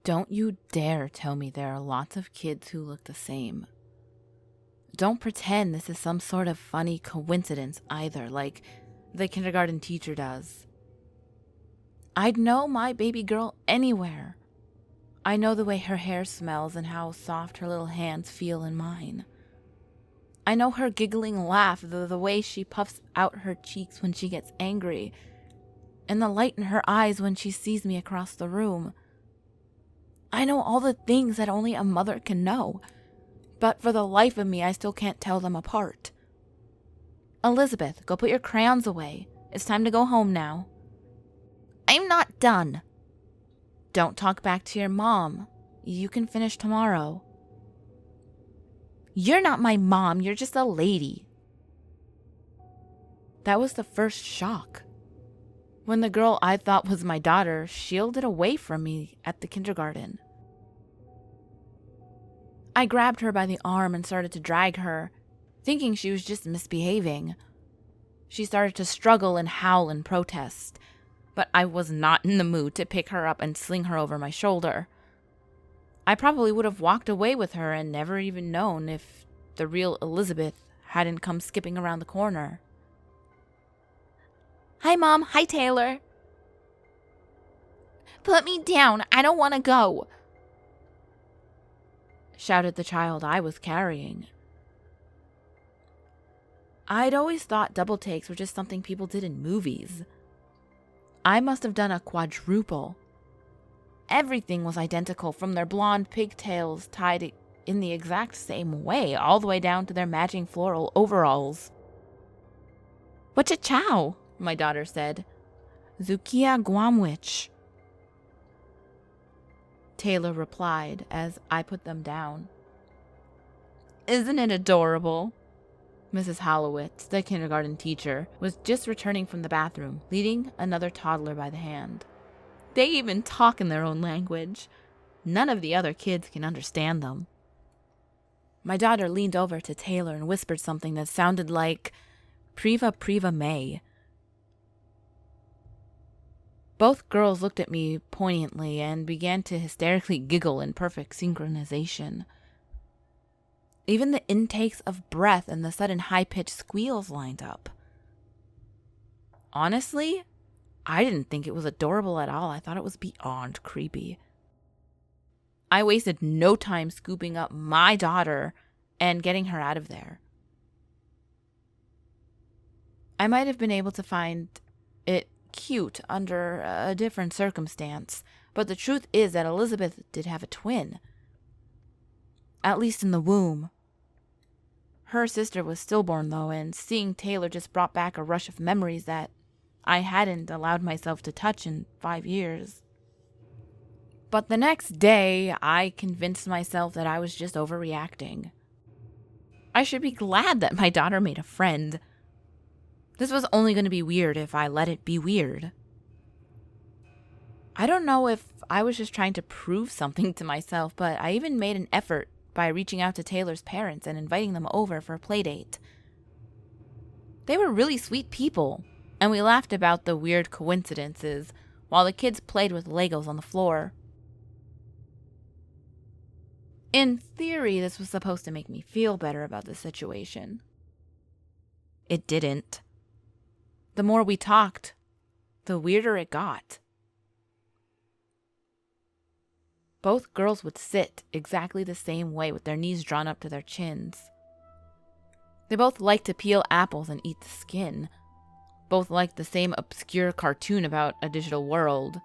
Don't you dare tell me there are lots of kids who look the same. Don't pretend this is some sort of funny coincidence either, like the kindergarten teacher does. I'd know my baby girl anywhere. I know the way her hair smells and how soft her little hands feel in mine. I know her giggling laugh, the way she puffs out her cheeks when she gets angry, and the light in her eyes when she sees me across the room. I know all the things that only a mother can know, but for the life of me, I still can't tell them apart. Elizabeth, go put your crayons away. It's time to go home now. I'm not done. Don't talk back to your mom. You can finish tomorrow. You're not my mom, you're just a lady. That was the first shock. When the girl I thought was my daughter shielded away from me at the kindergarten. I grabbed her by the arm and started to drag her, thinking she was just misbehaving. She started to struggle and howl in protest, but I was not in the mood to pick her up and sling her over my shoulder. I probably would have walked away with her and never even known if the real Elizabeth hadn't come skipping around the corner. Hi, Mom. Hi, Taylor. Put me down. I don't want to go, shouted the child I was carrying. I'd always thought double takes were just something people did in movies. I must have done a quadruple. Everything was identical, from their blonde pigtails tied in the exact same way, all the way down to their matching floral overalls. Whatcha-chow, my daughter said. Zukia Guamwich, Taylor replied as I put them down. Isn't it adorable? Mrs. Hallowitz, the kindergarten teacher, was just returning from the bathroom, leading another toddler by the hand. They even talk in their own language. None of the other kids can understand them. My daughter leaned over to Taylor and whispered something that sounded like Priva Priva May. Both girls looked at me poignantly and began to hysterically giggle in perfect synchronization. Even the intakes of breath and the sudden high-pitched squeals lined up. Honestly, I didn't think it was adorable at all. I thought it was beyond creepy. I wasted no time scooping up my daughter and getting her out of there. I might have been able to find it cute under a different circumstance, but the truth is that Elizabeth did have a twin. At least in the womb. Her sister was stillborn, though, and seeing Taylor just brought back a rush of memories that I hadn't allowed myself to touch in 5 years. But the next day, I convinced myself that I was just overreacting. I should be glad that my daughter made a friend. This was only going to be weird if I let it be weird. I don't know if I was just trying to prove something to myself, but I even made an effort by reaching out to Taylor's parents and inviting them over for a playdate. They were really sweet people, and we laughed about the weird coincidences while the kids played with Legos on the floor. In theory, this was supposed to make me feel better about the situation. It didn't. The more we talked, the weirder it got. Both girls would sit exactly the same way with their knees drawn up to their chins. They both liked to peel apples and eat the skin. Both liked the same obscure cartoon about a digital world.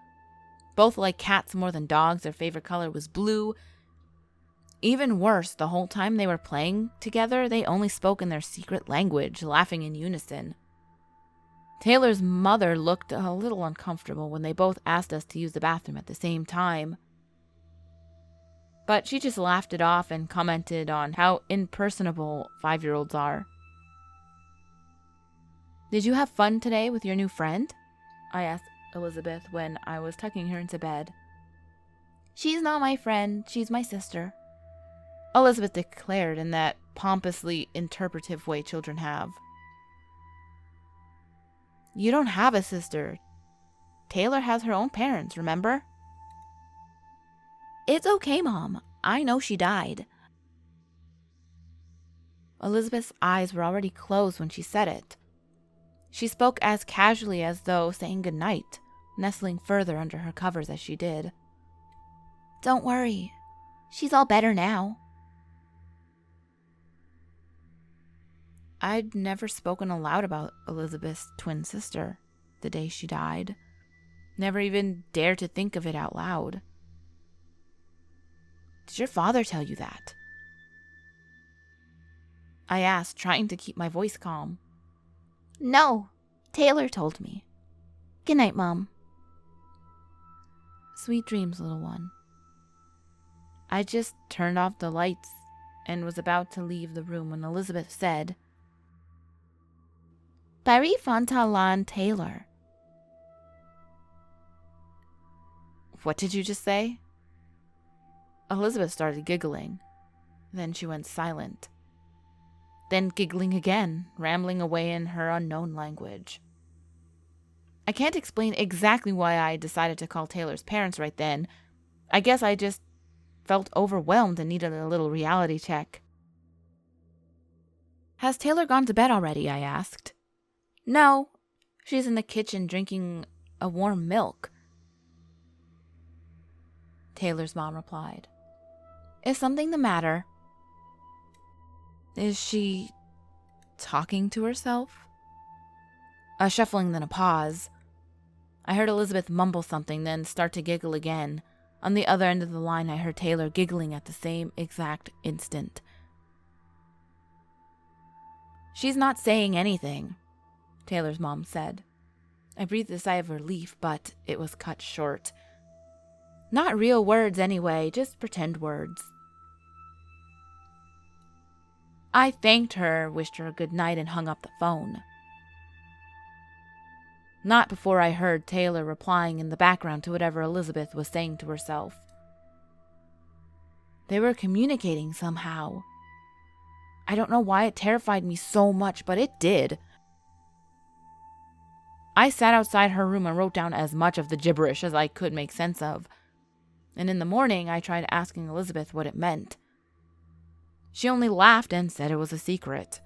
Both liked cats more than dogs. Their favorite color was blue. Even worse, the whole time they were playing together, they only spoke in their secret language, laughing in unison. Taylor's mother looked a little uncomfortable when they both asked us to use the bathroom at the same time. But she just laughed it off and commented on how impersonable 5-year-olds are. Did you have fun today with your new friend? I asked Elizabeth when I was tucking her into bed. She's not my friend, she's my sister, Elizabeth declared in that pompously interpretive way children have. You don't have a sister. Taylor has her own parents, remember? It's okay, Mom. I know she died. Elizabeth's eyes were already closed when she said it. She spoke as casually as though saying goodnight, nestling further under her covers as she did. Don't worry. She's all better now. I'd never spoken aloud about Elizabeth's twin sister the day she died. Never even dared to think of it out loud. Did your father tell you that? I asked, trying to keep my voice calm. No, Taylor told me. Good night, Mom. Sweet dreams, little one. I just turned off the lights and was about to leave the room when Elizabeth said, Barry Fontalan Taylor. What did you just say? Elizabeth started giggling. Then she went silent. Then giggling again, rambling away in her unknown language. I can't explain exactly why I decided to call Taylor's parents right then. I guess I just felt overwhelmed and needed a little reality check. Has Taylor gone to bed already? I asked. No, she's in the kitchen drinking a warm milk. Taylor's mom replied. Is something the matter? Is she talking to herself? A shuffling, then a pause. I heard Elizabeth mumble something, then start to giggle again. On the other end of the line, I heard Taylor giggling at the same exact instant. She's not saying anything, Taylor's mom said. I breathed a sigh of relief, but it was cut short. Not real words anyway, just pretend words. I thanked her, wished her a good night, and hung up the phone. Not before I heard Taylor replying in the background to whatever Elizabeth was saying to herself. They were communicating somehow. I don't know why it terrified me so much, but it did. I sat outside her room and wrote down as much of the gibberish as I could make sense of. And in the morning, I tried asking Elizabeth what it meant. She only laughed and said it was a secret.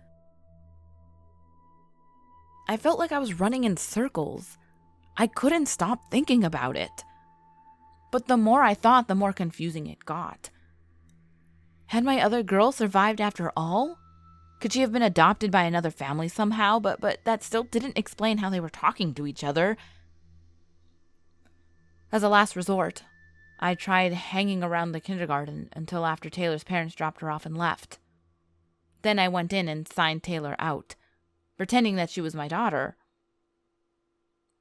I felt like I was running in circles. I couldn't stop thinking about it. But the more I thought, the more confusing it got. Had my other girl survived after all? Could she have been adopted by another family somehow? But that still didn't explain how they were talking to each other. As a last resort, I tried hanging around the kindergarten until after Taylor's parents dropped her off and left. Then I went in and signed Taylor out, pretending that she was my daughter.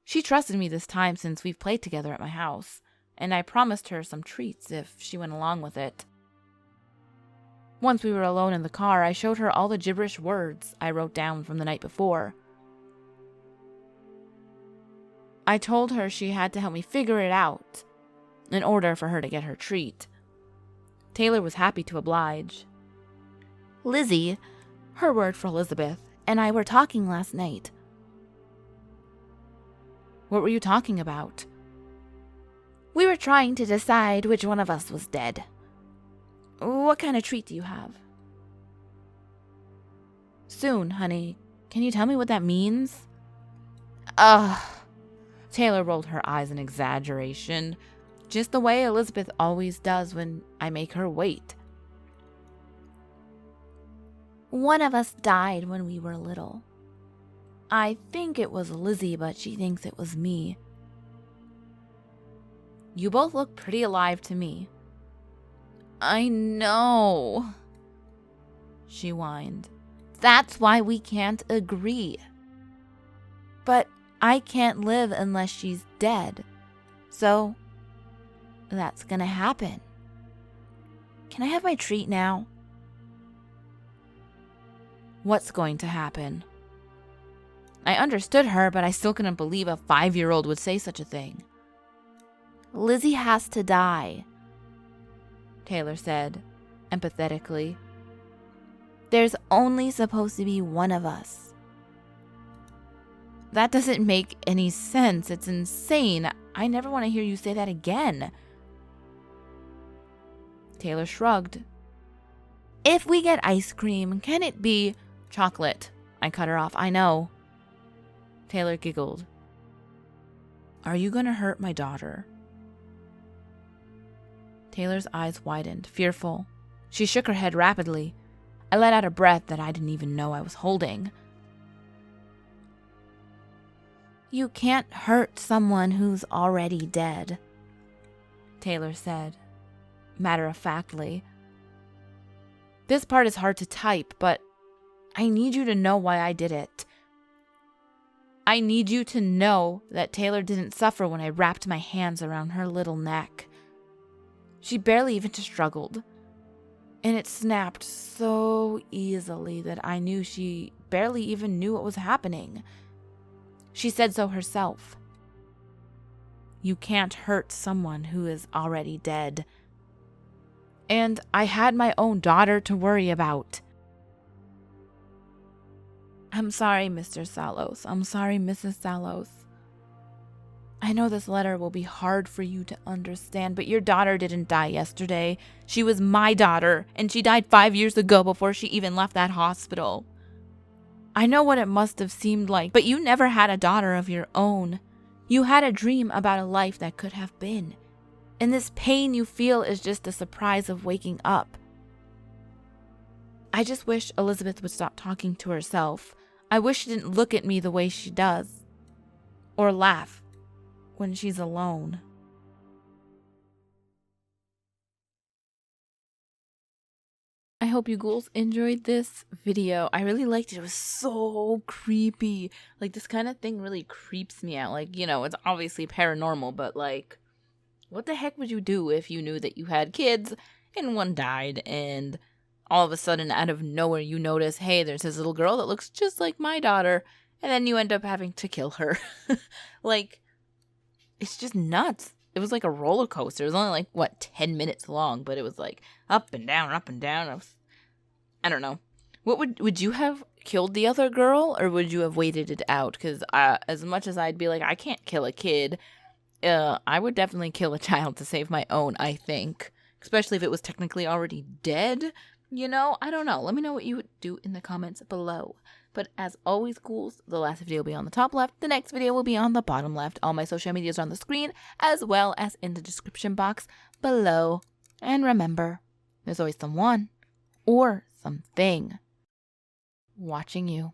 She trusted me this time since we've played together at my house, and I promised her some treats if she went along with it. Once we were alone in the car, I showed her all the gibberish words I wrote down from the night before. I told her she had to help me figure it out in order for her to get her treat. Taylor was happy to oblige. Lizzie, her word for Elizabeth, and I were talking last night. What were you talking about? We were trying to decide which one of us was dead. What kind of treat do you have? Soon, honey. Can you tell me what that means? Taylor rolled her eyes in exaggeration, just the way Elizabeth always does when I make her wait. One of us died when we were little. I think it was Lizzie, but she thinks it was me. You both look pretty alive to me. I know, she whined. That's why we can't agree. But I can't live unless she's dead. So, that's gonna happen. Can I have my treat now? What's going to happen? I understood her, but I still couldn't believe a 5-year-old would say such a thing. Lizzie has to die, Taylor said, empathetically. There's only supposed to be one of us. That doesn't make any sense. It's insane. I never want to hear you say that again. Taylor shrugged. If we get ice cream, can it be chocolate? I cut her off. I know. Taylor giggled. Are you going to hurt my daughter? Taylor's eyes widened, fearful. She shook her head rapidly. I let out a breath that I didn't even know I was holding. You can't hurt someone who's already dead, Taylor said, matter-of-factly. This part is hard to type, but I need you to know why I did it. I need you to know that Taylor didn't suffer when I wrapped my hands around her little neck. She barely even struggled, and it snapped so easily that I knew she barely even knew what was happening. She said so herself. You can't hurt someone who is already dead. And I had my own daughter to worry about. I'm sorry, Mr. Salos. I'm sorry, Mrs. Salos. I know this letter will be hard for you to understand, but your daughter didn't die yesterday. She was my daughter, and she died 5 years ago before she even left that hospital. I know what it must have seemed like, but you never had a daughter of your own. You had a dream about a life that could have been. And this pain you feel is just the surprise of waking up. I just wish Elizabeth would stop talking to herself. I wish she didn't look at me the way she does. Or laugh when she's alone. I hope you ghouls enjoyed this video. I really liked it. It was so creepy. Like, this kind of thing really creeps me out. Like, you know, it's obviously paranormal, but like, what the heck would you do if you knew that you had kids and one died and all of a sudden out of nowhere you notice, hey, there's this little girl that looks just like my daughter, and then you end up having to kill her. Like, it's just nuts. It was like a roller coaster. It was only like, what, 10 minutes long, but it was like up and down, up and down. I don't know. What would you have killed the other girl, or would you have waited it out? Because as much as I'd be like, I can't kill a kid, I would definitely kill a child to save my own, I think. Especially if it was technically already dead. You know, I don't know. Let me know what you would do in the comments below. But as always, ghouls, the last video will be on the top left. The next video will be on the bottom left. All my social medias are on the screen, as well as in the description box below. And remember, there's always someone or something watching you.